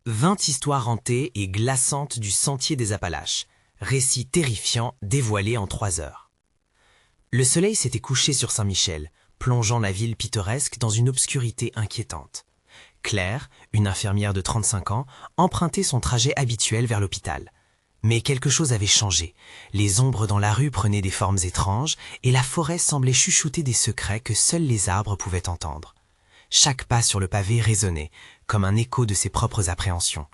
20 histoires hantées et glaçantes du Sentier des Appalaches. Récit terrifiant dévoilé en 3 heures. Le soleil s'était couché sur Saint-Michel, plongeant la ville pittoresque dans une obscurité inquiétante. Claire, une infirmière de 35 ans, empruntait son trajet habituel vers l'hôpital. Mais quelque chose avait changé. Les ombres dans la rue prenaient des formes étranges et la forêt semblait chuchoter des secrets que seuls les arbres pouvaient entendre. Chaque pas sur le pavé résonnait, comme un écho de ses propres appréhensions.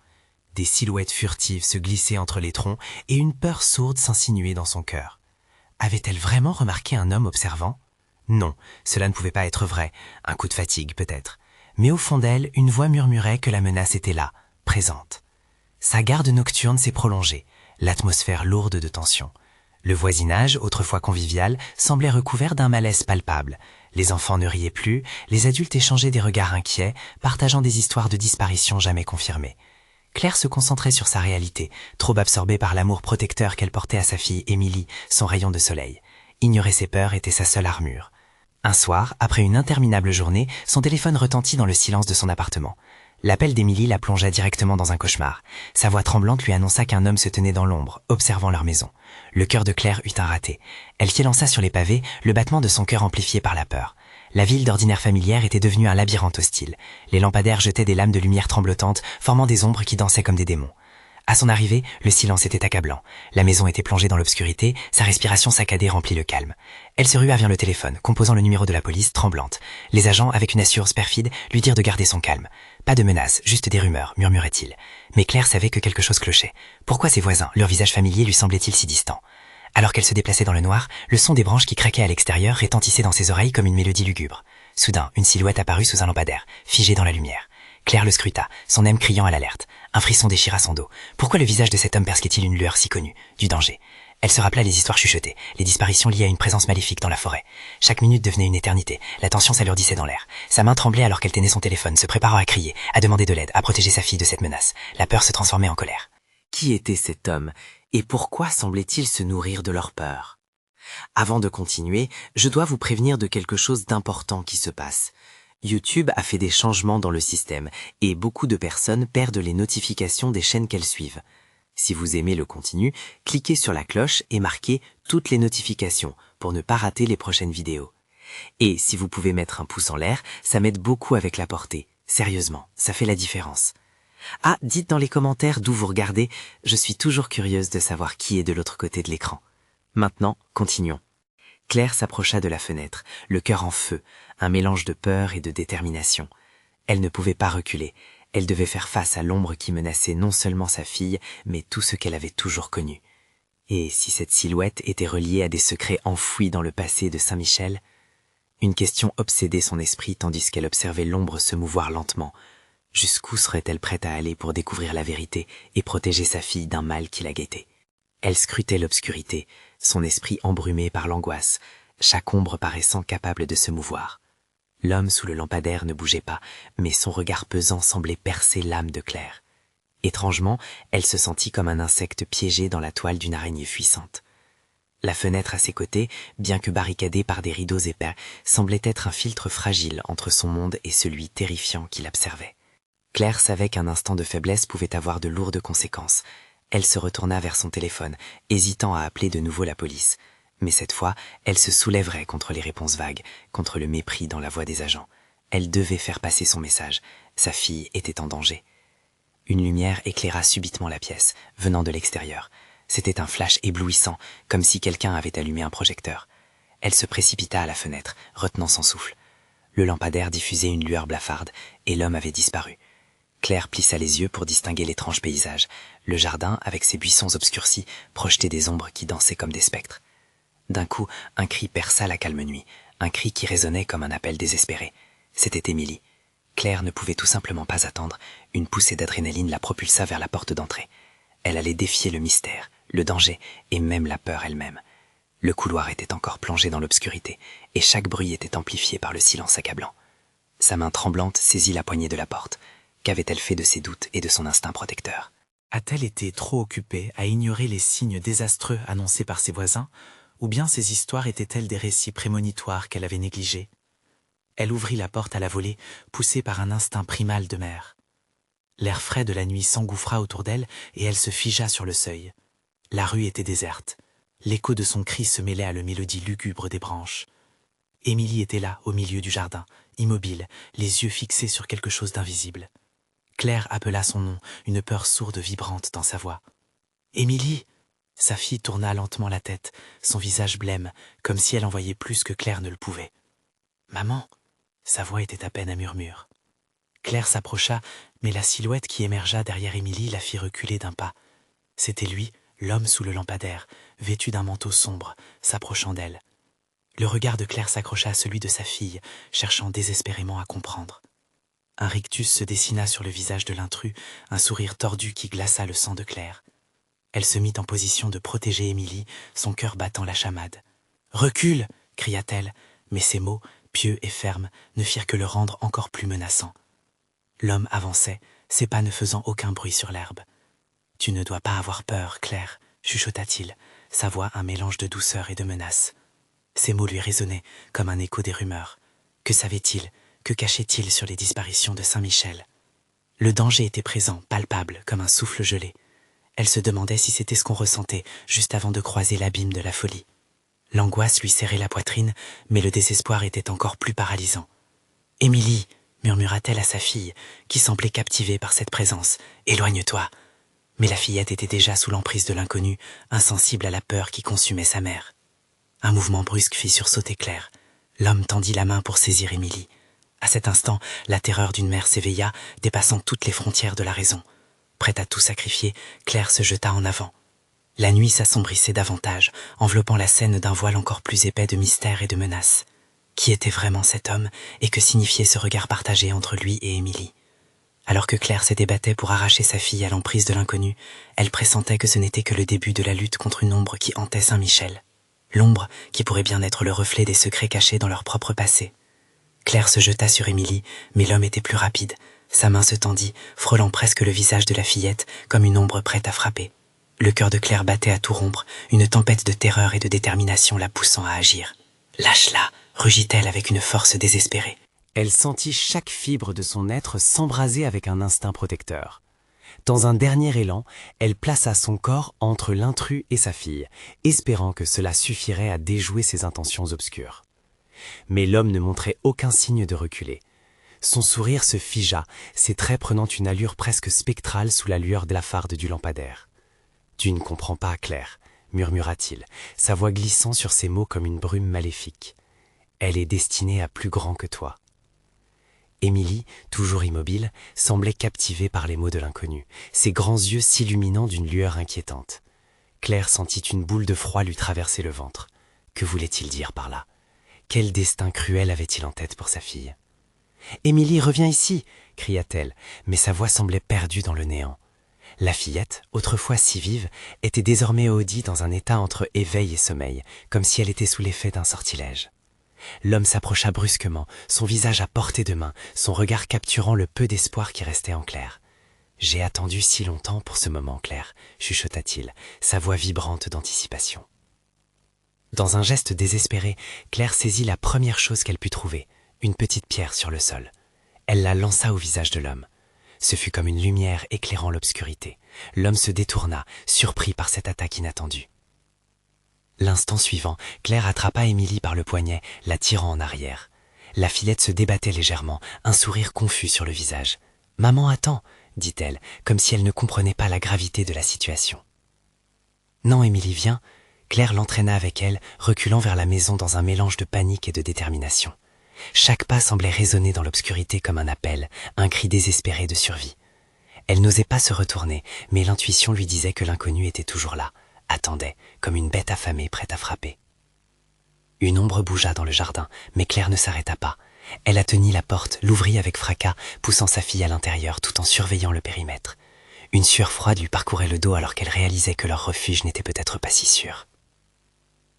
Des silhouettes furtives se glissaient entre les troncs et une peur sourde s'insinuait dans son cœur. Avait-elle vraiment remarqué un homme observant? Non, cela ne pouvait pas être vrai, un coup de fatigue peut-être. Mais au fond d'elle, une voix murmurait que la menace était là, présente. Sa garde nocturne s'est prolongée, l'atmosphère lourde de tension. Le voisinage, autrefois convivial, semblait recouvert d'un malaise palpable. Les enfants ne riaient plus, les adultes échangeaient des regards inquiets, partageant des histoires de disparitions jamais confirmées. Claire se concentrait sur sa réalité, trop absorbée par l'amour protecteur qu'elle portait à sa fille Émilie, son rayon de soleil. Ignorer ses peurs était sa seule armure. Un soir, après une interminable journée, son téléphone retentit dans le silence de son appartement. L'appel d'Émilie la plongea directement dans un cauchemar. Sa voix tremblante lui annonça qu'un homme se tenait dans l'ombre, observant leur maison. Le cœur de Claire eut un raté. Elle s'élança sur les pavés, le battement de son cœur amplifié par la peur. La ville d'ordinaire familière était devenue un labyrinthe hostile. Les lampadaires jetaient des lames de lumière tremblotantes, formant des ombres qui dansaient comme des démons. À son arrivée, le silence était accablant. La maison était plongée dans l'obscurité, sa respiration saccadée remplit le calme. Elle se rua vers le téléphone, composant le numéro de la police, tremblante. Les agents, avec une assurance perfide, lui dirent de garder son calme. Pas de menaces, juste des rumeurs, murmurait-il. Mais Claire savait que quelque chose clochait. Pourquoi ses voisins, leur visage familier lui semblait-il si distant? Alors qu'elle se déplaçait dans le noir, le son des branches qui craquaient à l'extérieur retentissait dans ses oreilles comme une mélodie lugubre. Soudain, une silhouette apparut sous un lampadaire, figée dans la lumière. Claire le scruta, son âme criant à l'alerte. Un frisson déchira son dos. Pourquoi le visage de cet homme perçait-il une lueur si connue? Du danger. Elle se rappela les histoires chuchotées, les disparitions liées à une présence maléfique dans la forêt. Chaque minute devenait une éternité, la tension s'alourdissait dans l'air. Sa main tremblait alors qu'elle tenait son téléphone, se préparant à crier, à demander de l'aide, à protéger sa fille de cette menace. La peur se transformait en colère. Qui était cet homme? Et pourquoi semblait-il se nourrir de leur peur? Avant de continuer, je dois vous prévenir de quelque chose d'important qui se passe. YouTube a fait des changements dans le système et beaucoup de personnes perdent les notifications des chaînes qu'elles suivent. Si vous aimez le contenu, cliquez sur la cloche et marquez toutes les notifications pour ne pas rater les prochaines vidéos. Et si vous pouvez mettre un pouce en l'air, ça m'aide beaucoup avec la portée. Sérieusement, ça fait la différence. Ah, dites dans les commentaires d'où vous regardez, je suis toujours curieuse de savoir qui est de l'autre côté de l'écran. Maintenant, continuons. Claire s'approcha de la fenêtre, le cœur en feu, un mélange de peur et de détermination. Elle ne pouvait pas reculer, elle devait faire face à l'ombre qui menaçait non seulement sa fille, mais tout ce qu'elle avait toujours connu. Et si cette silhouette était reliée à des secrets enfouis dans le passé de Saint-Michel? Une question obsédait son esprit tandis qu'elle observait l'ombre se mouvoir lentement. Jusqu'où serait-elle prête à aller pour découvrir la vérité et protéger sa fille d'un mal qui la guettait? Elle scrutait l'obscurité, son esprit embrumé par l'angoisse, chaque ombre paraissant capable de se mouvoir. L'homme sous le lampadaire ne bougeait pas, mais son regard pesant semblait percer l'âme de Claire. Étrangement, elle se sentit comme un insecte piégé dans la toile d'une araignée fuissante. La fenêtre à ses côtés, bien que barricadée par des rideaux épais, semblait être un filtre fragile entre son monde et celui terrifiant qui l'observait. Claire savait qu'un instant de faiblesse pouvait avoir de lourdes conséquences. Elle se retourna vers son téléphone, hésitant à appeler de nouveau la police. Mais cette fois, elle se soulèverait contre les réponses vagues, contre le mépris dans la voix des agents. Elle devait faire passer son message. Sa fille était en danger. Une lumière éclaira subitement la pièce, venant de l'extérieur. C'était un flash éblouissant, comme si quelqu'un avait allumé un projecteur. Elle se précipita à la fenêtre, retenant son souffle. Le lampadaire diffusait une lueur blafarde, et l'homme avait disparu. Claire plissa les yeux pour distinguer l'étrange paysage. Le jardin, avec ses buissons obscurcis, projetait des ombres qui dansaient comme des spectres. D'un coup, un cri perça la calme nuit, un cri qui résonnait comme un appel désespéré. C'était Émilie. Claire ne pouvait tout simplement pas attendre. Une poussée d'adrénaline la propulsa vers la porte d'entrée. Elle allait défier le mystère, le danger et même la peur elle-même. Le couloir était encore plongé dans l'obscurité, et chaque bruit était amplifié par le silence accablant. Sa main tremblante saisit la poignée de la porte. Qu'avait-elle fait de ses doutes et de son instinct protecteur? A-t-elle été trop occupée à ignorer les signes désastreux annoncés par ses voisins, ou bien ces histoires étaient-elles des récits prémonitoires qu'elle avait négligés? Elle ouvrit la porte à la volée, poussée par un instinct primal de mère. L'air frais de la nuit s'engouffra autour d'elle et elle se figea sur le seuil. La rue était déserte. L'écho de son cri se mêlait à la mélodie lugubre des branches. Émilie était là, au milieu du jardin, immobile, les yeux fixés sur quelque chose d'invisible. Claire appela son nom, une peur sourde vibrante dans sa voix. « Émilie !» Sa fille tourna lentement la tête, son visage blême, comme si elle en voyait plus que Claire ne le pouvait. « Maman !» Sa voix était à peine un murmure. Claire s'approcha, mais la silhouette qui émergea derrière Émilie la fit reculer d'un pas. C'était lui, l'homme sous le lampadaire, vêtu d'un manteau sombre, s'approchant d'elle. Le regard de Claire s'accrocha à celui de sa fille, cherchant désespérément à comprendre. Un rictus se dessina sur le visage de l'intrus, un sourire tordu qui glaça le sang de Claire. Elle se mit en position de protéger Émilie, son cœur battant la chamade. « Recule !» cria-t-elle, mais ces mots, pieux et fermes, ne firent que le rendre encore plus menaçant. L'homme avançait, ses pas ne faisant aucun bruit sur l'herbe. « Tu ne dois pas avoir peur, Claire, » chuchota-t-il, sa voix un mélange de douceur et de menace. Ces mots lui résonnaient comme un écho des rumeurs. Que savait-il? Que cachait-il sur les disparitions de Saint-Michel? Le danger était présent, palpable, comme un souffle gelé. Elle se demandait si c'était ce qu'on ressentait juste avant de croiser l'abîme de la folie. L'angoisse lui serrait la poitrine, mais le désespoir était encore plus paralysant. « Émilie !» murmura-t-elle à sa fille, qui semblait captivée par cette présence. « Éloigne-toi !» Mais la fillette était déjà sous l'emprise de l'inconnu, insensible à la peur qui consumait sa mère. Un mouvement brusque fit sursauter Claire. L'homme tendit la main pour saisir Émilie. À cet instant, la terreur d'une mère s'éveilla, dépassant toutes les frontières de la raison. Prête à tout sacrifier, Claire se jeta en avant. La nuit s'assombrissait davantage, enveloppant la scène d'un voile encore plus épais de mystère et de menace. Qui était vraiment cet homme, et que signifiait ce regard partagé entre lui et Émilie? Alors que Claire se débattait pour arracher sa fille à l'emprise de l'inconnu, elle pressentait que ce n'était que le début de la lutte contre une ombre qui hantait Saint-Michel. L'ombre qui pourrait bien être le reflet des secrets cachés dans leur propre passé. Claire se jeta sur Émilie, mais l'homme était plus rapide. Sa main se tendit, frôlant presque le visage de la fillette, comme une ombre prête à frapper. Le cœur de Claire battait à tout rompre, une tempête de terreur et de détermination la poussant à agir. « Lâche-la !» rugit-elle avec une force désespérée. Elle sentit chaque fibre de son être s'embraser avec un instinct protecteur. Dans un dernier élan, elle plaça son corps entre l'intrus et sa fille, espérant que cela suffirait à déjouer ses intentions obscures. Mais l'homme ne montrait aucun signe de reculer. Son sourire se figea, ses traits prenant une allure presque spectrale sous la lueur blafarde du lampadaire. « Tu ne comprends pas, Claire, » murmura-t-il, sa voix glissant sur ses mots comme une brume maléfique. « Elle est destinée à plus grand que toi. » Émilie, toujours immobile, semblait captivée par les mots de l'inconnu, ses grands yeux s'illuminant d'une lueur inquiétante. Claire sentit une boule de froid lui traverser le ventre. Que voulait-il dire par là? Quel destin cruel avait-il en tête pour sa fille? « Émilie, reviens ici !» cria-t-elle, mais sa voix semblait perdue dans le néant. La fillette, autrefois si vive, était désormais Odie dans un état entre éveil et sommeil, comme si elle était sous l'effet d'un sortilège. L'homme s'approcha brusquement, son visage à portée de main, son regard capturant le peu d'espoir qui restait en Claire. « J'ai attendu si longtemps pour ce moment, Claire, » chuchota-t-il, sa voix vibrante d'anticipation. Dans un geste désespéré, Claire saisit la première chose qu'elle put trouver, une petite pierre sur le sol. Elle la lança au visage de l'homme. Ce fut comme une lumière éclairant l'obscurité. L'homme se détourna, surpris par cette attaque inattendue. L'instant suivant, Claire attrapa Émilie par le poignet, la tirant en arrière. La fillette se débattait légèrement, un sourire confus sur le visage. « Maman attend !» dit-elle, comme si elle ne comprenait pas la gravité de la situation. « Non, Émilie, viens !» Claire l'entraîna avec elle, reculant vers la maison dans un mélange de panique et de détermination. Chaque pas semblait résonner dans l'obscurité comme un appel, un cri désespéré de survie. Elle n'osait pas se retourner, mais l'intuition lui disait que l'inconnu était toujours là, attendait, comme une bête affamée prête à frapper. Une ombre bougea dans le jardin, mais Claire ne s'arrêta pas. Elle atteignit la porte, l'ouvrit avec fracas, poussant sa fille à l'intérieur tout en surveillant le périmètre. Une sueur froide lui parcourait le dos alors qu'elle réalisait que leur refuge n'était peut-être pas si sûr.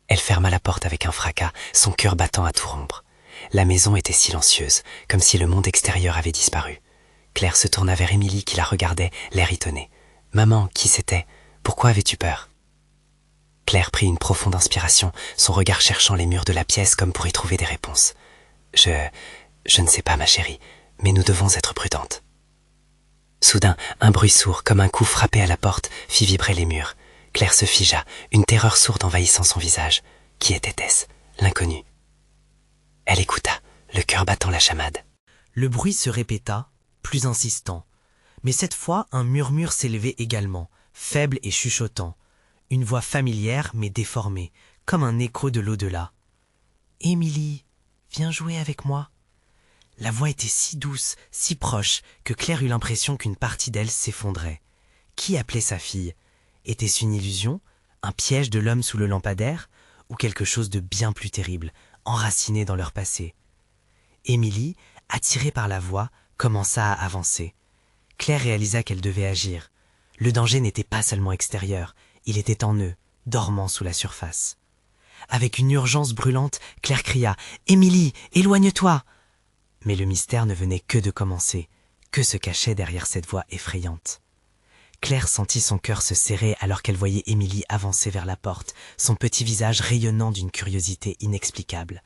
Elle ferma la porte avec un fracas, son cœur battant à tout rompre. La maison était silencieuse, comme si le monde extérieur avait disparu. Claire se tourna vers Émilie qui la regardait, l'air étonné. « Maman, qui c'était? Pourquoi avais-tu peur ?» Claire prit une profonde inspiration, son regard cherchant les murs de la pièce comme pour y trouver des réponses. « Je ne sais pas, ma chérie, mais nous devons être prudentes. » Soudain, un bruit sourd, comme un coup frappé à la porte, fit vibrer les murs. Claire se figea, une terreur sourde envahissant son visage. Qui était-ce? L'inconnu. Elle écouta, le cœur battant la chamade. Le bruit se répéta, plus insistant. Mais cette fois, un murmure s'élevait également, faible et chuchotant. Une voix familière mais déformée, comme un écho de l'au-delà. « Émilie, viens jouer avec moi !» La voix était si douce, si proche, que Claire eut l'impression qu'une partie d'elle s'effondrait. Qui appelait sa fille? Était-ce une illusion, un piège de l'homme sous le lampadaire, ou quelque chose de bien plus terrible, enraciné dans leur passé? Émilie, attirée par la voix, commença à avancer. Claire réalisa qu'elle devait agir. Le danger n'était pas seulement extérieur, il était en eux, dormant sous la surface. Avec une urgence brûlante, Claire cria « Émilie, éloigne-toi !» Mais le mystère ne venait que de commencer. Que se cachait derrière cette voix effrayante? Claire sentit son cœur se serrer alors qu'elle voyait Émilie avancer vers la porte, son petit visage rayonnant d'une curiosité inexplicable.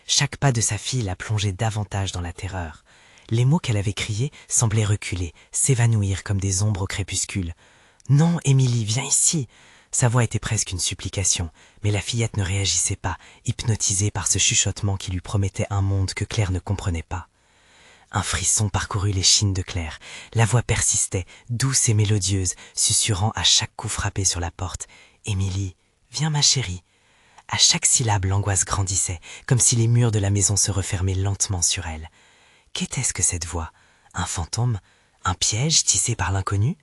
Chaque pas de sa fille la plongeait davantage dans la terreur. Les mots qu'elle avait criés semblaient reculer, s'évanouir comme des ombres au crépuscule. « Non, Émilie, viens ici !» Sa voix était presque une supplication, mais la fillette ne réagissait pas, hypnotisée par ce chuchotement qui lui promettait un monde que Claire ne comprenait pas. Un frisson parcourut l'échine de Claire. La voix persistait, douce et mélodieuse, susurrant à chaque coup frappé sur la porte. « Émilie, viens ma chérie !» À chaque syllabe, l'angoisse grandissait, comme si les murs de la maison se refermaient lentement sur elle. Qu'était-ce que cette voix? Un fantôme? Un piège tissé par l'inconnu?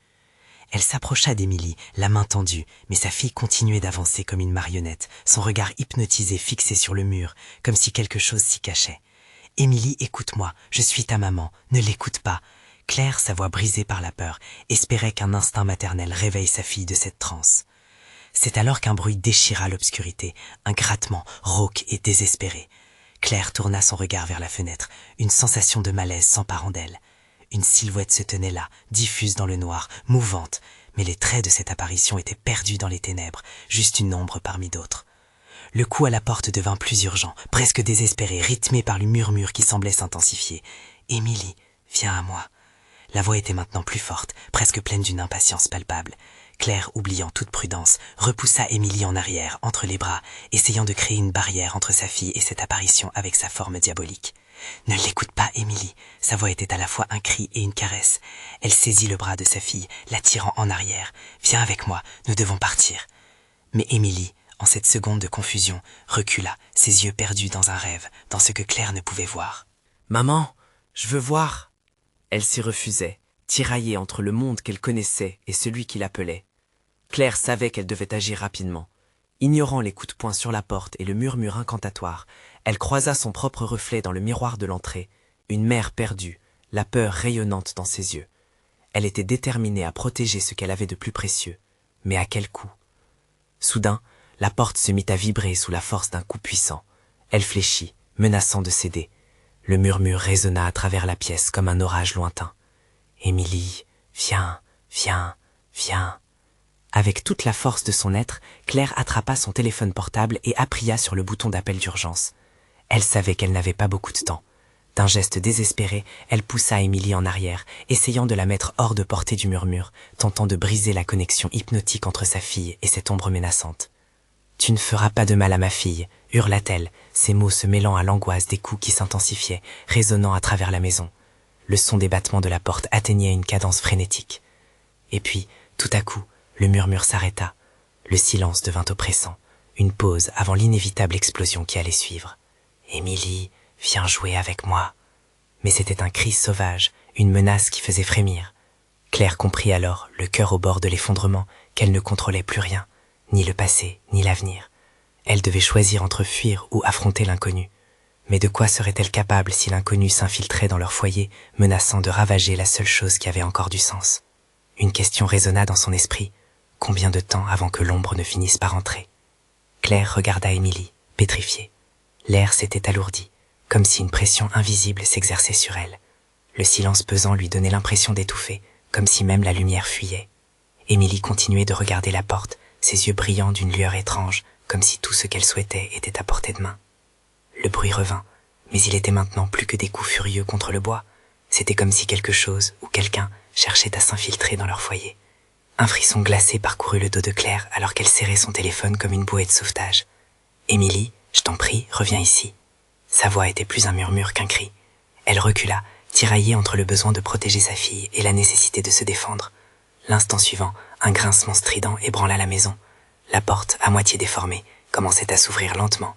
Elle s'approcha d'Émilie, la main tendue, mais sa fille continuait d'avancer comme une marionnette, son regard hypnotisé fixé sur le mur, comme si quelque chose s'y cachait. « Émilie, écoute-moi, je suis ta maman, ne l'écoute pas. » Claire, sa voix brisée par la peur, espérait qu'un instinct maternel réveille sa fille de cette transe. C'est alors qu'un bruit déchira l'obscurité, un grattement, rauque et désespéré. Claire tourna son regard vers la fenêtre, une sensation de malaise s'emparant d'elle. Une silhouette se tenait là, diffuse dans le noir, mouvante, mais les traits de cette apparition étaient perdus dans les ténèbres, juste une ombre parmi d'autres. Le coup à la porte devint plus urgent, presque désespéré, rythmé par le murmure qui semblait s'intensifier. « Émilie, viens à moi !» La voix était maintenant plus forte, presque pleine d'une impatience palpable. Claire, oubliant toute prudence, repoussa Émilie en arrière, entre les bras, essayant de créer une barrière entre sa fille et cette apparition avec sa forme diabolique. « Ne l'écoute pas, Émilie !» Sa voix était à la fois un cri et une caresse. Elle saisit le bras de sa fille, l'attirant en arrière. « Viens avec moi, nous devons partir. » Mais Émilie, en cette seconde de confusion, recula, ses yeux perdus dans un rêve, dans ce que Claire ne pouvait voir. « Maman, je veux voir !» Elle s'y refusait, tiraillée entre le monde qu'elle connaissait et celui qui l'appelait. Claire savait qu'elle devait agir rapidement. Ignorant les coups de poing sur la porte et le murmure incantatoire, elle croisa son propre reflet dans le miroir de l'entrée, une mère perdue, la peur rayonnante dans ses yeux. Elle était déterminée à protéger ce qu'elle avait de plus précieux, mais à quel coût? Soudain, la porte se mit à vibrer sous la force d'un coup puissant. Elle fléchit, menaçant de céder. Le murmure résonna à travers la pièce comme un orage lointain. « Émilie, viens, viens, viens !» Avec toute la force de son être, Claire attrapa son téléphone portable et appuya sur le bouton d'appel d'urgence. Elle savait qu'elle n'avait pas beaucoup de temps. D'un geste désespéré, elle poussa Émilie en arrière, essayant de la mettre hors de portée du murmure, tentant de briser la connexion hypnotique entre sa fille et cette ombre menaçante. « Tu ne feras pas de mal à ma fille !» hurla-t-elle, ses mots se mêlant à l'angoisse des coups qui s'intensifiaient, résonnant à travers la maison. Le son des battements de la porte atteignait une cadence frénétique. Et puis, tout à coup, le murmure s'arrêta. Le silence devint oppressant, une pause avant l'inévitable explosion qui allait suivre. « Émilie, viens jouer avec moi !» Mais c'était un cri sauvage, une menace qui faisait frémir. Claire comprit alors, le cœur au bord de l'effondrement, qu'elle ne contrôlait plus rien, ni le passé, ni l'avenir. Elle devait choisir entre fuir ou affronter l'inconnu. Mais de quoi serait-elle capable si l'inconnu s'infiltrait dans leur foyer, menaçant de ravager la seule chose qui avait encore du sens? Une question résonna dans son esprit. Combien de temps avant que l'ombre ne finisse par entrer? Claire regarda Émilie, pétrifiée. L'air s'était alourdi, comme si une pression invisible s'exerçait sur elle. Le silence pesant lui donnait l'impression d'étouffer, comme si même la lumière fuyait. Émilie continuait de regarder la porte, ses yeux brillants d'une lueur étrange, comme si tout ce qu'elle souhaitait était à portée de main. Le bruit revint, mais il était maintenant plus que des coups furieux contre le bois. C'était comme si quelque chose ou quelqu'un cherchait à s'infiltrer dans leur foyer. Un frisson glacé parcourut le dos de Claire alors qu'elle serrait son téléphone comme une bouée de sauvetage. « Émilie, je t'en prie, reviens ici. » Sa voix était plus un murmure qu'un cri. Elle recula, tiraillée entre le besoin de protéger sa fille et la nécessité de se défendre. L'instant suivant, un grincement strident ébranla la maison. La porte, à moitié déformée, commençait à s'ouvrir lentement.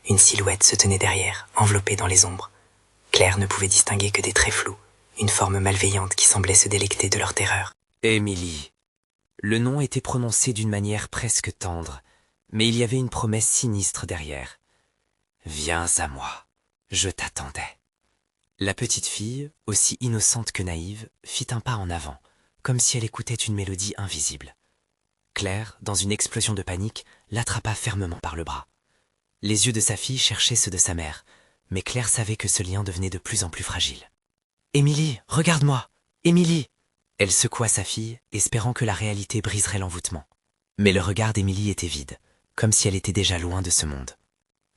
Une silhouette se tenait derrière, enveloppée dans les ombres. Claire ne pouvait distinguer que des traits flous, une forme malveillante qui semblait se délecter de leur terreur. Émilie. Le nom était prononcé d'une manière presque tendre, mais il y avait une promesse sinistre derrière. Viens à moi, je t'attendais. La petite fille, aussi innocente que naïve, fit un pas en avant, comme si elle écoutait une mélodie invisible. Claire, dans une explosion de panique, l'attrapa fermement par le bras. Les yeux de sa fille cherchaient ceux de sa mère, mais Claire savait que ce lien devenait de plus en plus fragile. « Émilie, regarde-moi! Émilie !» Elle secoua sa fille, espérant que la réalité briserait l'envoûtement. Mais le regard d'Émilie était vide, comme si elle était déjà loin de ce monde.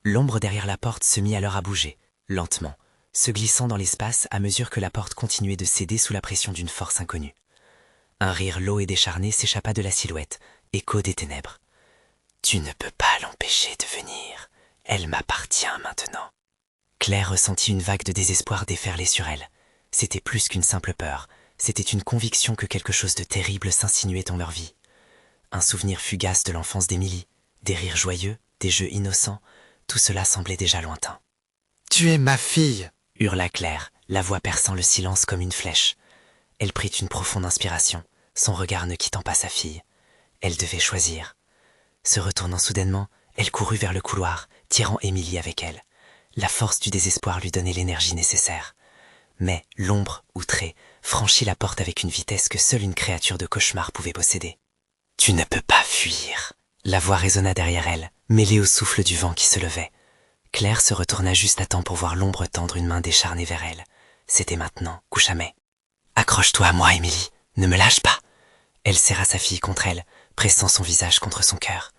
L'ombre derrière la porte se mit alors à bouger, lentement, se glissant dans l'espace à mesure que la porte continuait de céder sous la pression d'une force inconnue. Un rire lourd et décharné s'échappa de la silhouette, écho des ténèbres. « Tu ne peux pas l'empêcher de venir. Elle m'appartient maintenant. » Claire ressentit une vague de désespoir déferler sur elle. C'était plus qu'une simple peur, c'était une conviction que quelque chose de terrible s'insinuait dans leur vie. Un souvenir fugace de l'enfance d'Émilie, des rires joyeux, des jeux innocents, tout cela semblait déjà lointain. « Tu es ma fille !» hurla Claire, la voix perçant le silence comme une flèche. Elle prit une profonde inspiration, son regard ne quittant pas sa fille. Elle devait choisir. Se retournant soudainement, elle courut vers le couloir, tirant Émilie avec elle. La force du désespoir lui donnait l'énergie nécessaire. Mais l'ombre, outrée, franchit la porte avec une vitesse que seule une créature de cauchemar pouvait posséder. « Tu ne peux pas fuir !» La voix résonna derrière elle, mêlée au souffle du vent qui se levait. Claire se retourna juste à temps pour voir l'ombre tendre une main décharnée vers elle. C'était maintenant, ou jamais. « Accroche-toi à moi, Émilie, ne me lâche pas !» Elle serra sa fille contre elle, pressant son visage contre son cœur.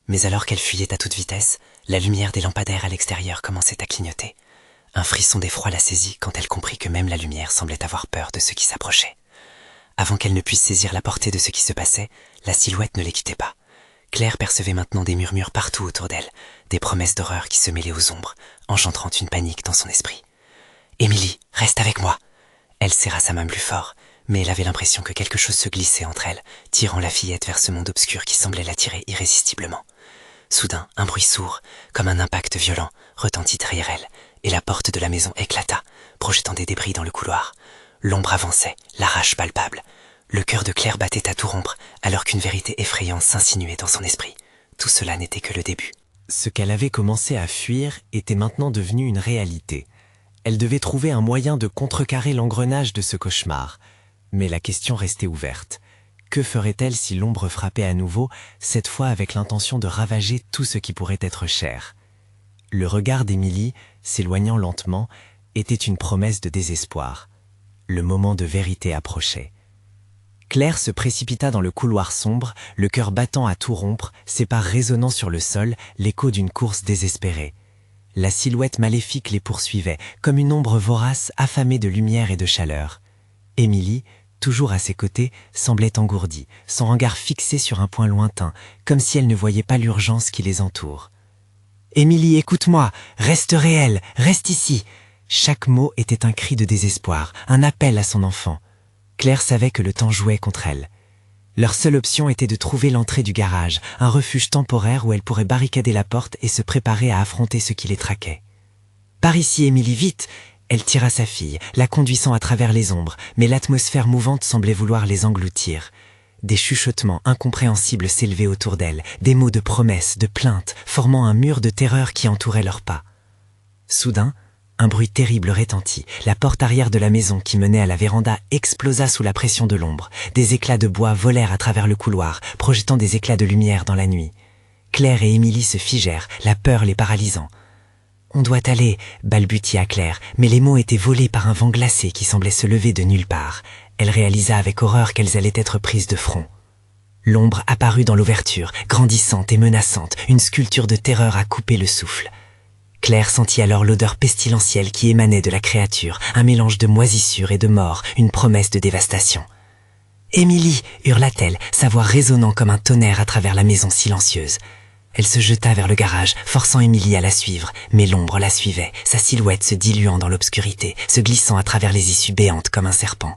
Mais alors qu'elle fuyait à toute vitesse, la lumière des lampadaires à l'extérieur commençait à clignoter. Un frisson d'effroi la saisit quand elle comprit que même la lumière semblait avoir peur de ce qui s'approchait. Avant qu'elle ne puisse saisir la portée de ce qui se passait, la silhouette ne les quittait pas. Claire percevait maintenant des murmures partout autour d'elle, des promesses d'horreur qui se mêlaient aux ombres, engendrant une panique dans son esprit. « Émilie, reste avec moi !» Elle serra sa main plus fort, mais elle avait l'impression que quelque chose se glissait entre elles, tirant la fillette vers ce monde obscur qui semblait l'attirer irrésistiblement. Soudain, un bruit sourd, comme un impact violent, retentit derrière elle, et la porte de la maison éclata, projetant des débris dans le couloir. L'ombre avançait, la rage palpable. Le cœur de Claire battait à tout rompre, alors qu'une vérité effrayante s'insinuait dans son esprit. Tout cela n'était que le début. Ce qu'elle avait commencé à fuir était maintenant devenu une réalité. Elle devait trouver un moyen de contrecarrer l'engrenage de ce cauchemar. Mais la question restait ouverte. Que ferait-elle si l'ombre frappait à nouveau, cette fois avec l'intention de ravager tout ce qui pourrait être cher? Le regard d'Émilie, s'éloignant lentement, était une promesse de désespoir. Le moment de vérité approchait. Claire se précipita dans le couloir sombre, le cœur battant à tout rompre, ses pas résonnant sur le sol, l'écho d'une course désespérée. La silhouette maléfique les poursuivait, comme une ombre vorace affamée de lumière et de chaleur. Émilie, toujours à ses côtés, semblait engourdie, son regard fixé sur un point lointain, comme si elle ne voyait pas l'urgence qui les entoure. « Émilie, écoute-moi, reste réelle, reste ici !» Chaque mot était un cri de désespoir, un appel à son enfant. Claire savait que le temps jouait contre elle. Leur seule option était de trouver l'entrée du garage, un refuge temporaire où elle pourrait barricader la porte et se préparer à affronter ce qui les traquait. « Par ici, Émilie, vite !» Elle tira sa fille, la conduisant à travers les ombres, mais l'atmosphère mouvante semblait vouloir les engloutir. Des chuchotements incompréhensibles s'élevaient autour d'elle, des mots de promesses, de plaintes, formant un mur de terreur qui entourait leurs pas. Soudain, un bruit terrible retentit. La porte arrière de la maison qui menait à la véranda explosa sous la pression de l'ombre. Des éclats de bois volèrent à travers le couloir, projetant des éclats de lumière dans la nuit. Claire et Émilie se figèrent, la peur les paralysant. « On doit aller » balbutia Claire, mais les mots étaient volés par un vent glacé qui semblait se lever de nulle part. Elle réalisa avec horreur qu'elles allaient être prises de front. L'ombre apparut dans l'ouverture, grandissante et menaçante, une sculpture de terreur à couper le souffle. Claire sentit alors l'odeur pestilentielle qui émanait de la créature, un mélange de moisissure et de mort, une promesse de dévastation. « Émilie !» hurla-t-elle, sa voix résonnant comme un tonnerre à travers la maison silencieuse. Elle se jeta vers le garage, forçant Émilie à la suivre, mais l'ombre la suivait, sa silhouette se diluant dans l'obscurité, se glissant à travers les issues béantes comme un serpent.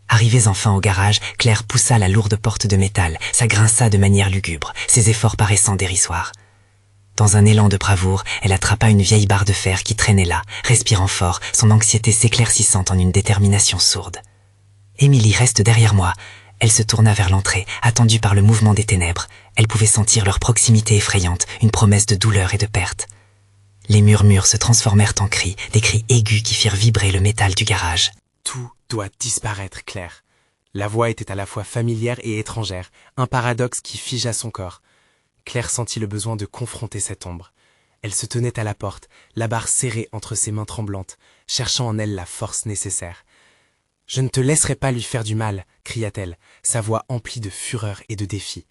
Arrivés enfin au garage, Claire poussa la lourde porte de métal, ça grinça de manière lugubre, ses efforts paraissant dérisoires. Dans un élan de bravoure, elle attrapa une vieille barre de fer qui traînait là, respirant fort, son anxiété s'éclaircissant en une détermination sourde. « Émilie, reste derrière moi !» Elle se tourna vers l'entrée, attendue par le mouvement des ténèbres. Elle pouvait sentir leur proximité effrayante, une promesse de douleur et de perte. Les murmures se transformèrent en cris, des cris aigus qui firent vibrer le métal du garage. Tout doit disparaître, Claire. La voix était à la fois familière et étrangère, un paradoxe qui figea son corps. Claire sentit le besoin de confronter cette ombre. Elle se tenait à la porte, la barre serrée entre ses mains tremblantes, cherchant en elle la force nécessaire. « Je ne te laisserai pas lui faire du mal !» cria-t-elle, sa voix emplie de fureur et de défi.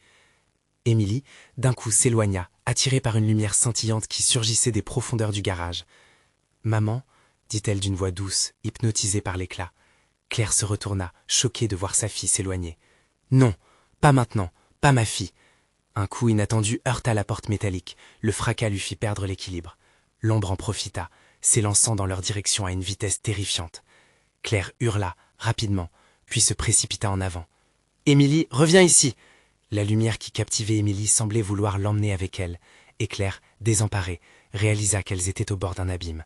Émilie, d'un coup, s'éloigna, attirée par une lumière scintillante qui surgissait des profondeurs du garage. « Maman ?» dit-elle d'une voix douce, hypnotisée par l'éclat. Claire se retourna, choquée de voir sa fille s'éloigner. « Non, pas maintenant, pas ma fille !» Un coup inattendu heurta la porte métallique, le fracas lui fit perdre l'équilibre. L'ombre en profita, s'élançant dans leur direction à une vitesse terrifiante. Claire hurla, rapidement, puis se précipita en avant. « Émilie, reviens ici !» La lumière qui captivait Émilie semblait vouloir l'emmener avec elle, et Claire, désemparée, réalisa qu'elles étaient au bord d'un abîme.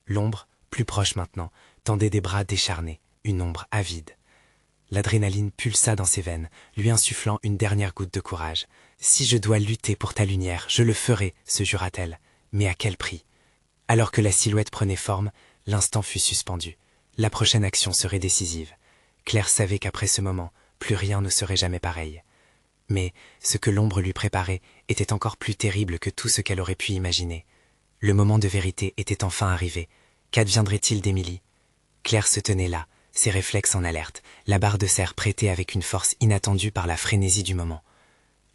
L'ombre, plus proche maintenant, tendait des bras décharnés, une ombre avide. L'adrénaline pulsa dans ses veines, lui insufflant une dernière goutte de courage. « Si je dois lutter pour ta lumière, je le ferai, » se jura-t-elle. Mais à quel prix? Alors que la silhouette prenait forme, l'instant fut suspendu. La prochaine action serait décisive. Claire savait qu'après ce moment, plus rien ne serait jamais pareil. Mais ce que l'ombre lui préparait était encore plus terrible que tout ce qu'elle aurait pu imaginer. Le moment de vérité était enfin arrivé. Qu'adviendrait-il d'Émilie? Claire se tenait là, ses réflexes en alerte, la barre de fer prêtée avec une force inattendue par la frénésie du moment.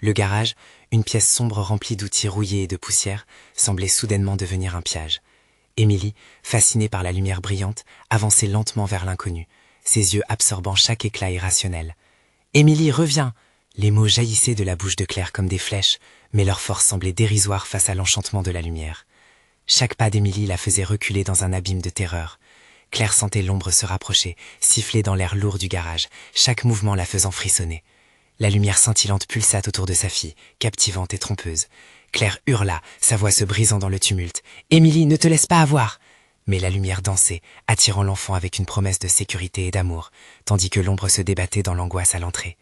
Le garage, une pièce sombre remplie d'outils rouillés et de poussière, semblait soudainement devenir un piège. Émilie, fascinée par la lumière brillante, avançait lentement vers l'inconnu, ses yeux absorbant chaque éclat irrationnel. « Émilie, reviens !» Les mots jaillissaient de la bouche de Claire comme des flèches, mais leur force semblait dérisoire face à l'enchantement de la lumière. Chaque pas d'Émilie la faisait reculer dans un abîme de terreur. Claire sentait l'ombre se rapprocher, siffler dans l'air lourd du garage, chaque mouvement la faisant frissonner. La lumière scintillante pulsa autour de sa fille, captivante et trompeuse. Claire hurla, sa voix se brisant dans le tumulte. « Émilie, ne te laisse pas avoir !» Mais la lumière dansait, attirant l'enfant avec une promesse de sécurité et d'amour, tandis que l'ombre se débattait dans l'angoisse à l'entrée.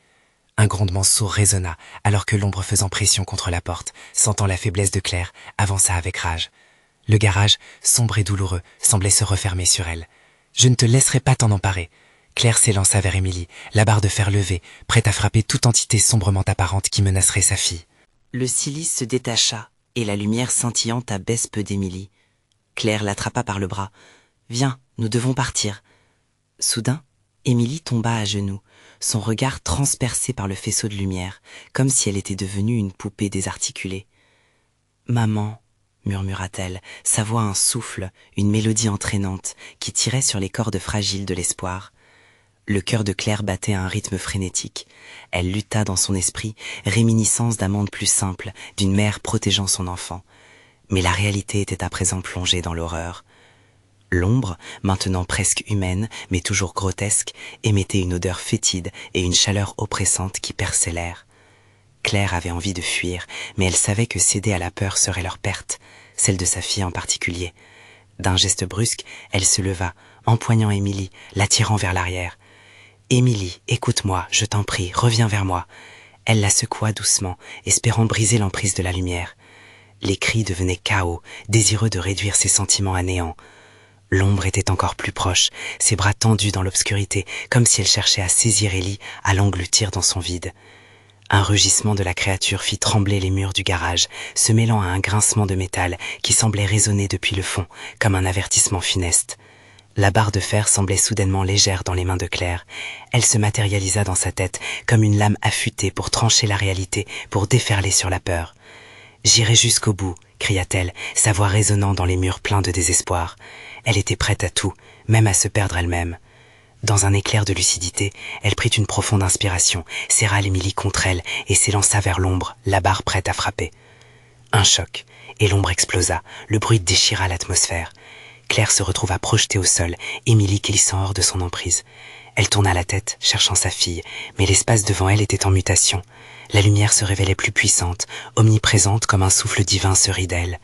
Un grondement sourd résonna, alors que l'ombre faisant pression contre la porte, sentant la faiblesse de Claire, avança avec rage. Le garage, sombre et douloureux, semblait se refermer sur elle. « Je ne te laisserai pas t'en emparer !» Claire s'élança vers Émilie, la barre de fer levée, prête à frapper toute entité sombrement apparente qui menacerait sa fille. Le cilice se détacha, et la lumière scintillante abaisse peu d'Émilie. Claire l'attrapa par le bras. « Viens, nous devons partir. » Soudain, Émilie tomba à genoux, son regard transpercé par le faisceau de lumière, comme si elle était devenue une poupée désarticulée. « Maman !» murmura-t-elle, sa voix un souffle, une mélodie entraînante, qui tirait sur les cordes fragiles de l'espoir. Le cœur de Claire battait à un rythme frénétique. Elle lutta dans son esprit, réminiscence d'un monde plus simple, d'une mère protégeant son enfant. Mais la réalité était à présent plongée dans l'horreur. L'ombre, maintenant presque humaine, mais toujours grotesque, émettait une odeur fétide et une chaleur oppressante qui perçait l'air. Claire avait envie de fuir, mais elle savait que céder à la peur serait leur perte, celle de sa fille en particulier. D'un geste brusque, elle se leva, empoignant Émilie, l'attirant vers l'arrière. « Émilie, écoute-moi, je t'en prie, reviens vers moi. » Elle la secoua doucement, espérant briser l'emprise de la lumière. Les cris devenaient chaos, désireux de réduire ses sentiments à néant. L'ombre était encore plus proche, ses bras tendus dans l'obscurité, comme si elle cherchait à saisir Élie, à l'engloutir dans son vide. Un rugissement de la créature fit trembler les murs du garage, se mêlant à un grincement de métal qui semblait résonner depuis le fond, comme un avertissement funeste. La barre de fer semblait soudainement légère dans les mains de Claire. Elle se matérialisa dans sa tête comme une lame affûtée pour trancher la réalité, pour déferler sur la peur. J'irai jusqu'au bout, cria-t-elle, sa voix résonnant dans les murs pleins de désespoir. Elle était prête à tout, même à se perdre elle-même. Dans un éclair de lucidité, elle prit une profonde inspiration, serra Émilie contre elle et s'élança vers l'ombre, la barre prête à frapper. Un choc, et l'ombre explosa, le bruit déchira l'atmosphère. Claire se retrouva projetée au sol, Émilie glissant hors de son emprise. Elle tourna la tête, cherchant sa fille, mais l'espace devant elle était en mutation. La lumière se révélait plus puissante, omniprésente comme un souffle divin se rit d'elle.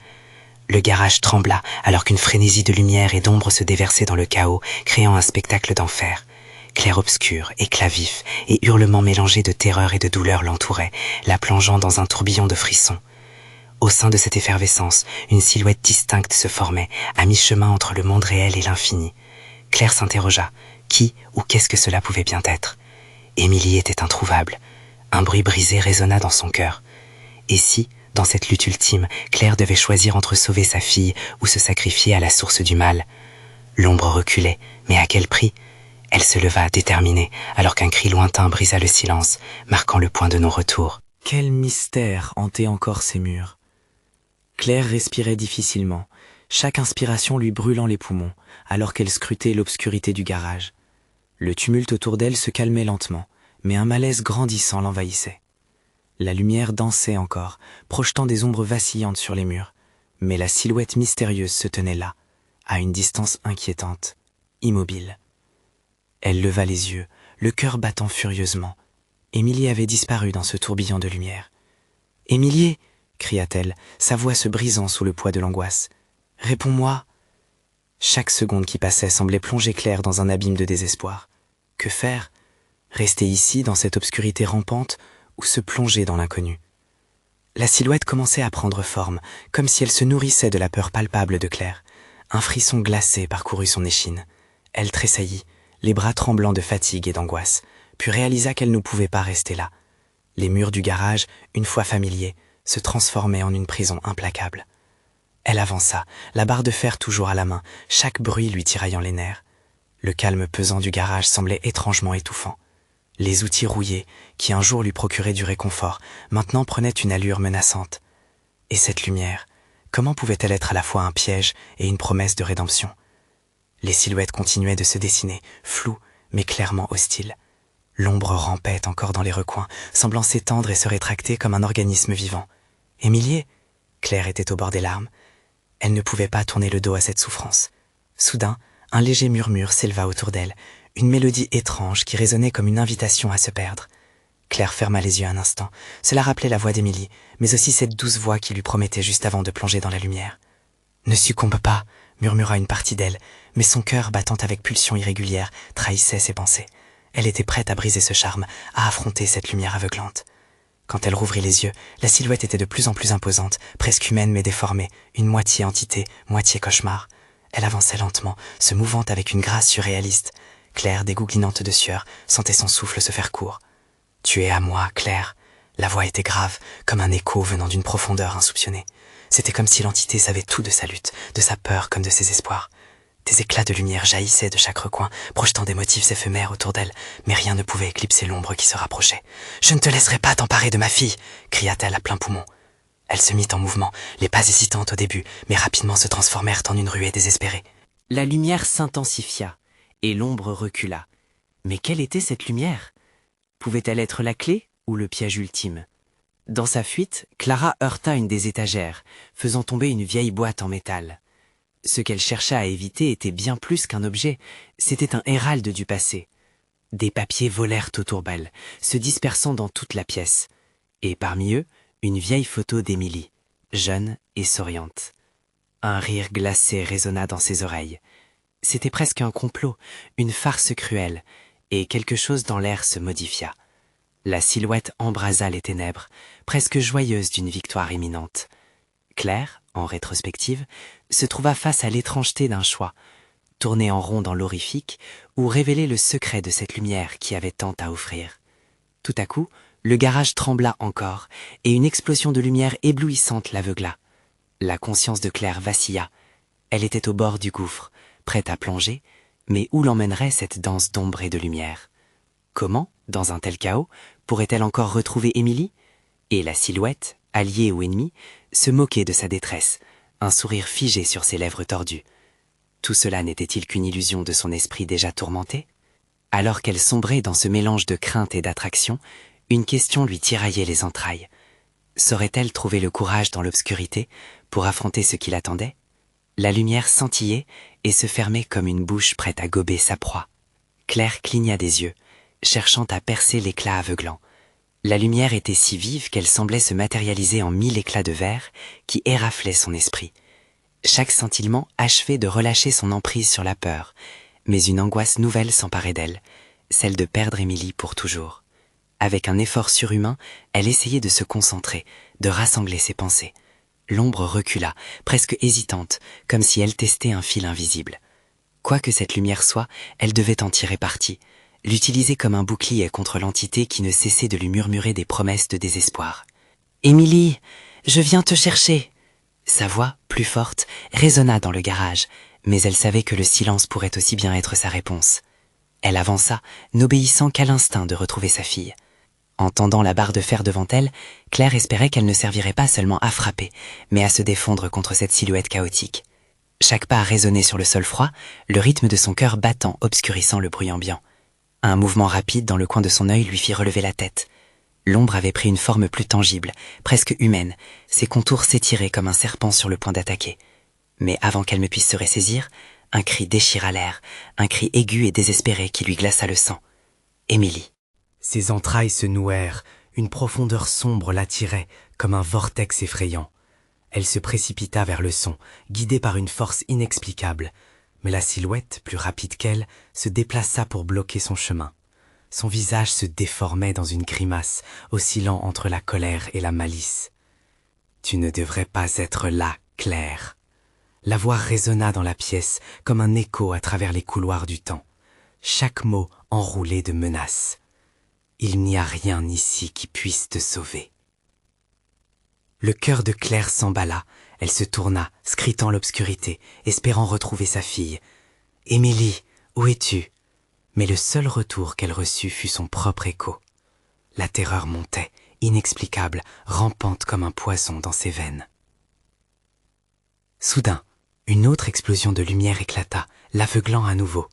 Le garage trembla alors qu'une frénésie de lumière et d'ombre se déversait dans le chaos, créant un spectacle d'enfer. Clair-obscur, éclat vif et hurlements mélangés de terreur et de douleur l'entouraient, la plongeant dans un tourbillon de frissons. Au sein de cette effervescence, une silhouette distincte se formait, à mi-chemin entre le monde réel et l'infini. Claire s'interrogea. Qui ou qu'est-ce que cela pouvait bien être? Émilie était introuvable. Un bruit brisé résonna dans son cœur. Et si, dans cette lutte ultime, Claire devait choisir entre sauver sa fille ou se sacrifier à la source du mal? L'ombre reculait, mais à quel prix? Elle se leva, déterminée, alors qu'un cri lointain brisa le silence, marquant le point de non-retour. Quel mystère hantait encore ces murs. Claire respirait difficilement, chaque inspiration lui brûlant les poumons, alors qu'elle scrutait l'obscurité du garage. Le tumulte autour d'elle se calmait lentement, mais un malaise grandissant l'envahissait. La lumière dansait encore, projetant des ombres vacillantes sur les murs, mais la silhouette mystérieuse se tenait là, à une distance inquiétante, immobile. Elle leva les yeux, le cœur battant furieusement. Émilie avait disparu dans ce tourbillon de lumière. « Émilie !» cria-t-elle, sa voix se brisant sous le poids de l'angoisse. « Réponds-moi !» Chaque seconde qui passait semblait plonger Claire dans un abîme de désespoir. Que faire? Rester ici, dans cette obscurité rampante, ou se plonger dans l'inconnu? La silhouette commençait à prendre forme, comme si elle se nourrissait de la peur palpable de Claire. Un frisson glacé parcourut son échine. Elle tressaillit, les bras tremblants de fatigue et d'angoisse, puis réalisa qu'elle ne pouvait pas rester là. Les murs du garage, une fois familiers, se transformaient en une prison implacable. Elle avança, la barre de fer toujours à la main, chaque bruit lui tiraillant les nerfs. Le calme pesant du garage semblait étrangement étouffant. Les outils rouillés, qui un jour lui procuraient du réconfort, maintenant prenaient une allure menaçante. Et cette lumière, comment pouvait-elle être à la fois un piège et une promesse de rédemption? Les silhouettes continuaient de se dessiner, floues, mais clairement hostiles. L'ombre rampait encore dans les recoins, semblant s'étendre et se rétracter comme un organisme vivant. « Émilie !» Claire était au bord des larmes. Elle ne pouvait pas tourner le dos à cette souffrance. Soudain, un léger murmure s'éleva autour d'elle, une mélodie étrange qui résonnait comme une invitation à se perdre. Claire ferma les yeux un instant. Cela rappelait la voix d'Émilie, mais aussi cette douce voix qui lui promettait juste avant de plonger dans la lumière. « Ne succombe pas !» murmura une partie d'elle, mais son cœur, battant avec pulsions irrégulières, trahissait ses pensées. Elle était prête à briser ce charme, à affronter cette lumière aveuglante. Quand elle rouvrit les yeux, la silhouette était de plus en plus imposante, presque humaine mais déformée, une moitié entité, moitié cauchemar. Elle avançait lentement, se mouvant avec une grâce surréaliste. Claire, dégouglinante de sueur, sentait son souffle se faire court. « Tu es à moi, Claire !» La voix était grave, comme un écho venant d'une profondeur insoupçonnée. C'était comme si l'entité savait tout de sa lutte, de sa peur comme de ses espoirs. Des éclats de lumière jaillissaient de chaque recoin, projetant des motifs éphémères autour d'elle, mais rien ne pouvait éclipser l'ombre qui se rapprochait. « Je ne te laisserai pas t'emparer de ma fille !» cria-t-elle à plein poumon. Elle se mit en mouvement, les pas hésitantes au début, mais rapidement se transformèrent en une ruée désespérée. La lumière s'intensifia, et l'ombre recula. Mais quelle était cette lumière? Pouvait-elle être la clé ou le piège ultime? Dans sa fuite, Clara heurta une des étagères, faisant tomber une vieille boîte en métal. Ce qu'elle chercha à éviter était bien plus qu'un objet, c'était un héralde du passé. Des papiers volèrent autour d'elle, se dispersant dans toute la pièce. Et parmi eux, une vieille photo d'Émilie, jeune et souriante. Un rire glacé résonna dans ses oreilles. C'était presque un complot, une farce cruelle, et quelque chose dans l'air se modifia. La silhouette embrasa les ténèbres, presque joyeuse d'une victoire imminente. Claire, en rétrospective, se trouva face à l'étrangeté d'un choix, tourner en rond dans l'horrifique ou révéler le secret de cette lumière qui avait tant à offrir. Tout à coup, le garage trembla encore, et une explosion de lumière éblouissante l'aveugla. La conscience de Claire vacilla. Elle était au bord du gouffre, prête à plonger, mais où l'emmènerait cette danse d'ombre et de lumière? Comment, dans un tel chaos, pourrait-elle encore retrouver Émilie? Et la silhouette, allié ou ennemi, se moquait de sa détresse, un sourire figé sur ses lèvres tordues. Tout cela n'était-il qu'une illusion de son esprit déjà tourmenté? Alors qu'elle sombrait dans ce mélange de crainte et d'attraction, une question lui tiraillait les entrailles. Saurait-elle trouver le courage dans l'obscurité pour affronter ce qui l'attendait? La lumière scintillait et se fermait comme une bouche prête à gober sa proie. Claire cligna des yeux, cherchant à percer l'éclat aveuglant. La lumière était si vive qu'elle semblait se matérialiser en 1000 éclats de verre qui éraflaient son esprit. Chaque scintillement achevait de relâcher son emprise sur la peur, mais une angoisse nouvelle s'emparait d'elle, celle de perdre Émilie pour toujours. Avec un effort surhumain, elle essayait de se concentrer, de rassembler ses pensées. L'ombre recula, presque hésitante, comme si elle testait un fil invisible. Quoi que cette lumière soit, elle devait en tirer parti, l'utiliser comme un bouclier contre l'entité qui ne cessait de lui murmurer des promesses de désespoir. « Émilie, je viens te chercher !» Sa voix, plus forte, résonna dans le garage, mais elle savait que le silence pourrait aussi bien être sa réponse. Elle avança, n'obéissant qu'à l'instinct de retrouver sa fille. En tendant la barre de fer devant elle, Claire espérait qu'elle ne servirait pas seulement à frapper, mais à se défendre contre cette silhouette chaotique. Chaque pas résonnait sur le sol froid, le rythme de son cœur battant obscurcissant le bruit ambiant. Un mouvement rapide dans le coin de son œil lui fit relever la tête. L'ombre avait pris une forme plus tangible, presque humaine, ses contours s'étiraient comme un serpent sur le point d'attaquer. Mais avant qu'elle ne puisse se ressaisir, un cri déchira l'air, un cri aigu et désespéré qui lui glaça le sang. Émilie. Ses entrailles se nouèrent, une profondeur sombre l'attirait, comme un vortex effrayant. Elle se précipita vers le son, guidée par une force inexplicable, mais la silhouette, plus rapide qu'elle, se déplaça pour bloquer son chemin. Son visage se déformait dans une grimace, oscillant entre la colère et la malice. « Tu ne devrais pas être là, Claire !» La voix résonna dans la pièce, comme un écho à travers les couloirs du temps. Chaque mot enroulé de menaces. Il n'y a rien ici qui puisse te sauver. Le cœur de Claire s'emballa, elle se tourna, scrutant l'obscurité, espérant retrouver sa fille. « Émilie, où es-tu » Mais le seul retour qu'elle reçut fut son propre écho. La terreur montait, inexplicable, rampante comme un poison dans ses veines. Soudain, une autre explosion de lumière éclata, l'aveuglant à nouveau.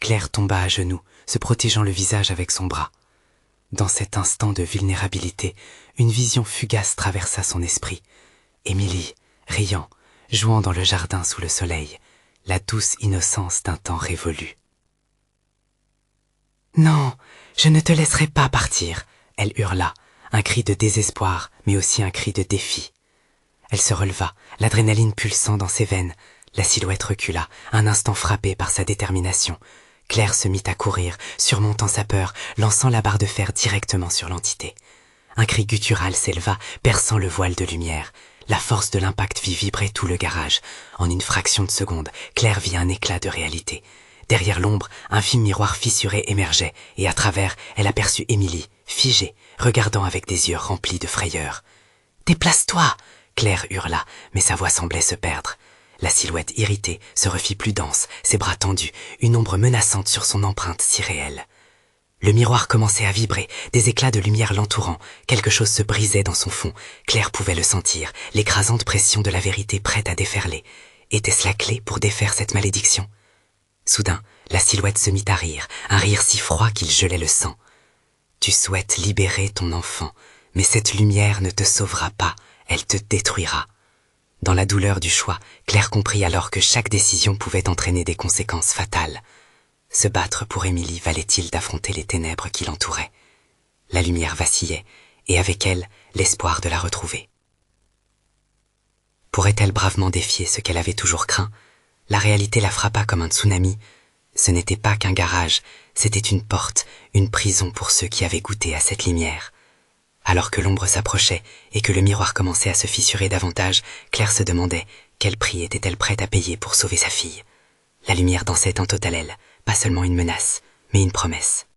Claire tomba à genoux, se protégeant le visage avec son bras. Dans cet instant de vulnérabilité, une vision fugace traversa son esprit. Émilie, riant, jouant dans le jardin sous le soleil, la douce innocence d'un temps révolu. « Non, je ne te laisserai pas partir !» elle hurla, un cri de désespoir, mais aussi un cri de défi. Elle se releva, l'adrénaline pulsant dans ses veines. La silhouette recula, un instant frappée par sa détermination. Claire se mit à courir, surmontant sa peur, lançant la barre de fer directement sur l'entité. Un cri guttural s'éleva, perçant le voile de lumière. La force de l'impact fit vibrer tout le garage. En une fraction de seconde, Claire vit un éclat de réalité. Derrière l'ombre, un film miroir fissuré émergeait, et à travers, elle aperçut Émilie, figée, regardant avec des yeux remplis de frayeur. « Déplace-toi !» Claire hurla, mais sa voix semblait se perdre. La silhouette irritée se refit plus dense, ses bras tendus, une ombre menaçante sur son empreinte si réelle. Le miroir commençait à vibrer, des éclats de lumière l'entourant. Quelque chose se brisait dans son fond. Claire pouvait le sentir, l'écrasante pression de la vérité prête à déferler. Était-ce la clé pour défaire cette malédiction? Soudain, la silhouette se mit à rire, un rire si froid qu'il gelait le sang. « Tu souhaites libérer ton enfant, mais cette lumière ne te sauvera pas, elle te détruira. » Dans la douleur du choix, Claire comprit alors que chaque décision pouvait entraîner des conséquences fatales. Se battre pour Émilie valait-il d'affronter les ténèbres qui l'entouraient? La lumière vacillait, et avec elle, l'espoir de la retrouver. Pourrait-elle bravement défier ce qu'elle avait toujours craint? La réalité la frappa comme un tsunami. Ce n'était pas qu'un garage, c'était une porte, une prison pour ceux qui avaient goûté à cette lumière. Alors que l'ombre s'approchait et que le miroir commençait à se fissurer davantage, Claire se demandait quel prix était-elle prête à payer pour sauver sa fille. La lumière dansait en elle, pas seulement une menace, mais une promesse.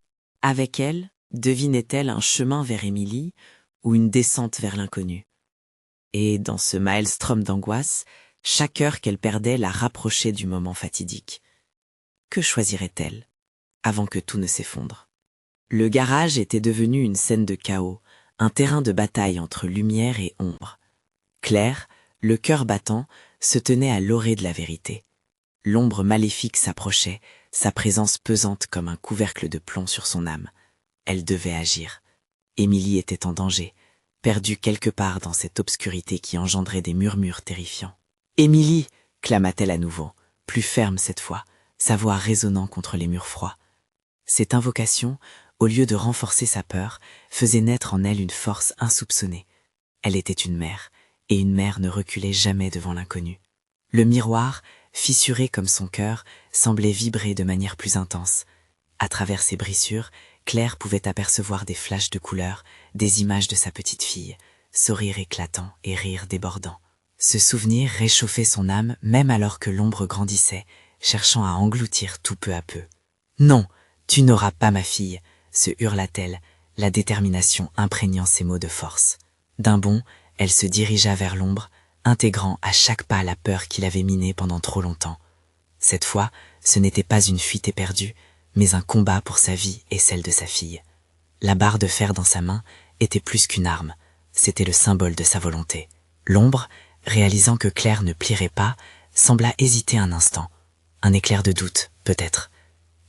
Avec elle, devinait-elle un chemin vers Émilie ou une descente vers l'inconnu? Et dans ce maelstrom d'angoisse, chaque heure qu'elle perdait la rapprochait du moment fatidique. Que choisirait-elle avant que tout ne s'effondre? Le garage était devenu une scène de chaos, un terrain de bataille entre lumière et ombre. Claire, le cœur battant, se tenait à l'orée de la vérité. L'ombre maléfique s'approchait, sa présence pesante comme un couvercle de plomb sur son âme. Elle devait agir. Émilie était en danger, perdue quelque part dans cette obscurité qui engendrait des murmures terrifiants. « Émilie !» clama-t-elle à nouveau, plus ferme cette fois, sa voix résonnant contre les murs froids. Cette invocation, au lieu de renforcer sa peur, faisait naître en elle une force insoupçonnée. Elle était une mère, et une mère ne reculait jamais devant l'inconnu. Le miroir, fissuré comme son cœur, semblait vibrer de manière plus intense. À travers ses brissures, Claire pouvait apercevoir des flashs de couleurs, des images de sa petite fille, sourire éclatant et rire débordant. Ce souvenir réchauffait son âme même alors que l'ombre grandissait, cherchant à engloutir tout peu à peu. « Non, tu n'auras pas ma fille !» se hurla-t-elle, la détermination imprégnant ses mots de force. D'un bond, elle se dirigea vers l'ombre, intégrant à chaque pas la peur qui l'avait minée pendant trop longtemps. Cette fois, ce n'était pas une fuite éperdue, mais un combat pour sa vie et celle de sa fille. La barre de fer dans sa main était plus qu'une arme, c'était le symbole de sa volonté. L'ombre, réalisant que Claire ne plierait pas, sembla hésiter un instant. Un éclair de doute, peut-être.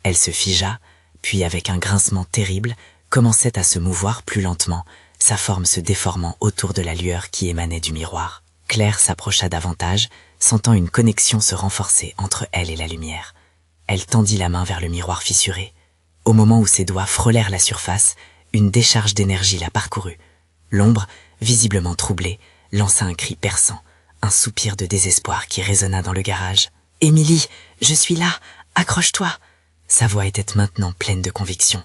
Elle se figea, puis avec un grincement terrible, commençait à se mouvoir plus lentement, sa forme se déformant autour de la lueur qui émanait du miroir. Claire s'approcha davantage, sentant une connexion se renforcer entre elle et la lumière. Elle tendit la main vers le miroir fissuré. Au moment où ses doigts frôlèrent la surface, une décharge d'énergie la parcourut. L'ombre, visiblement troublée, lança un cri perçant, un soupir de désespoir qui résonna dans le garage. « Émilie, je suis là, accroche-toi !» Sa voix était maintenant pleine de conviction.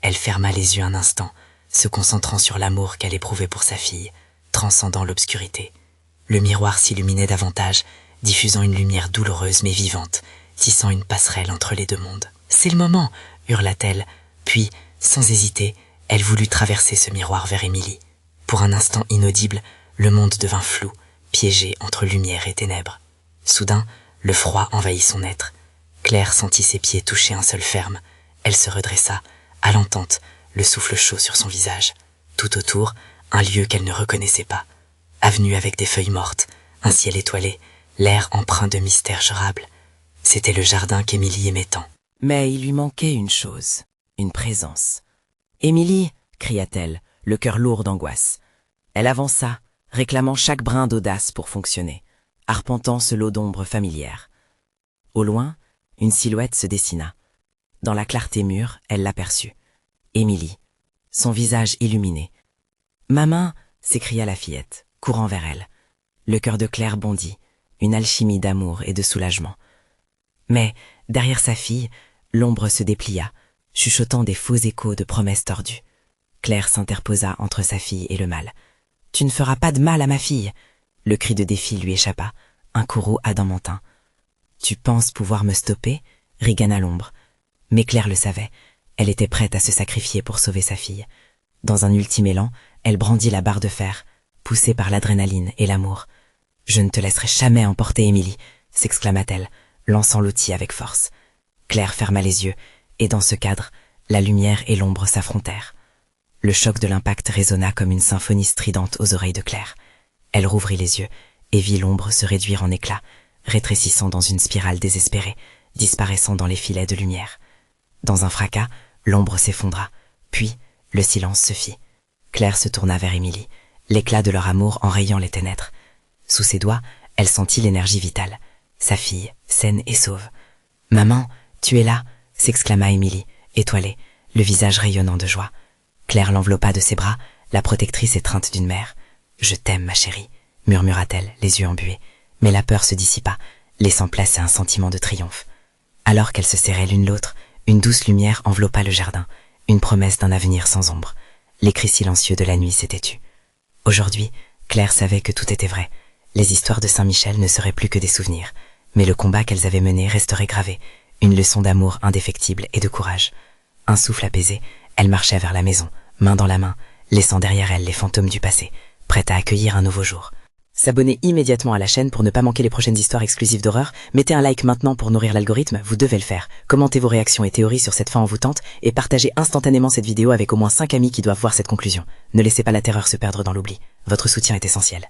Elle ferma les yeux un instant, se concentrant sur l'amour qu'elle éprouvait pour sa fille, transcendant l'obscurité. Le miroir s'illuminait davantage, diffusant une lumière douloureuse mais vivante, tissant une passerelle entre les deux mondes. « C'est le moment !» hurla-t-elle, puis, sans hésiter, elle voulut traverser ce miroir vers Émilie. Pour un instant inaudible, le monde devint flou, piégé entre lumière et ténèbres. Soudain, le froid envahit son être. Claire sentit ses pieds toucher un sol ferme. Elle se redressa, haletante, le souffle chaud sur son visage. Tout autour, un lieu qu'elle ne reconnaissait pas. Avenue avec des feuilles mortes, un ciel étoilé, l'air empreint de mystère jurable. C'était le jardin qu'Émilie aimait tant. Mais il lui manquait une chose, une présence. « Émilie !» cria-t-elle, le cœur lourd d'angoisse. Elle avança, réclamant chaque brin d'audace pour fonctionner, arpentant ce lot d'ombre familière. Au loin, une silhouette se dessina. Dans la clarté mûre, elle l'aperçut. Émilie, son visage illuminé. « Ma main !» s'écria la fillette, courant vers elle. Le cœur de Claire bondit, une alchimie d'amour et de soulagement. Mais, derrière sa fille, l'ombre se déplia, chuchotant des faux échos de promesses tordues. Claire s'interposa entre sa fille et le mal. « Tu ne feras pas de mal à ma fille !» Le cri de défi lui échappa, un courroux adamantin. « Tu penses pouvoir me stopper ?» rigana l'ombre. Mais Claire le savait, elle était prête à se sacrifier pour sauver sa fille. Dans un ultime élan, elle brandit la barre de fer, poussée par l'adrénaline et l'amour. « Je ne te laisserai jamais emporter, Émilie !» s'exclama-t-elle, lançant l'outil avec force. Claire ferma les yeux, et dans ce cadre, la lumière et l'ombre s'affrontèrent. Le choc de l'impact résonna comme une symphonie stridente aux oreilles de Claire. Elle rouvrit les yeux et vit l'ombre se réduire en éclats, rétrécissant dans une spirale désespérée, disparaissant dans les filets de lumière. Dans un fracas, l'ombre s'effondra, puis le silence se fit. Claire se tourna vers Émilie, l'éclat de leur amour enrayant les ténèbres. Sous ses doigts, elle sentit l'énergie vitale. Sa fille, saine et sauve. « Maman, tu es là !» s'exclama Émilie, étoilée, le visage rayonnant de joie. Claire l'enveloppa de ses bras, la protectrice étreinte d'une mère. « Je t'aime, ma chérie !» murmura-t-elle, les yeux embués. Mais la peur se dissipa, laissant place à un sentiment de triomphe. Alors qu'elles se serraient l'une l'autre, une douce lumière enveloppa le jardin, une promesse d'un avenir sans ombre. Les cris silencieux de la nuit s'étaient tus. Aujourd'hui, Claire savait que tout était vrai. Les histoires de Saint-Michel ne seraient plus que des souvenirs, mais le combat qu'elles avaient mené resterait gravé, une leçon d'amour indéfectible et de courage. Un souffle apaisé, elle marchait vers la maison, main dans la main, laissant derrière elle les fantômes du passé, prête à accueillir un nouveau jour. s'abonner immédiatement à la chaîne pour ne pas manquer les prochaines histoires exclusives d'horreur, mettez un like maintenant pour nourrir l'algorithme, vous devez le faire. Commentez vos réactions et théories sur cette fin envoûtante et partagez instantanément cette vidéo avec au moins 5 amis qui doivent voir cette conclusion. Ne laissez pas la terreur se perdre dans l'oubli. Votre soutien est essentiel.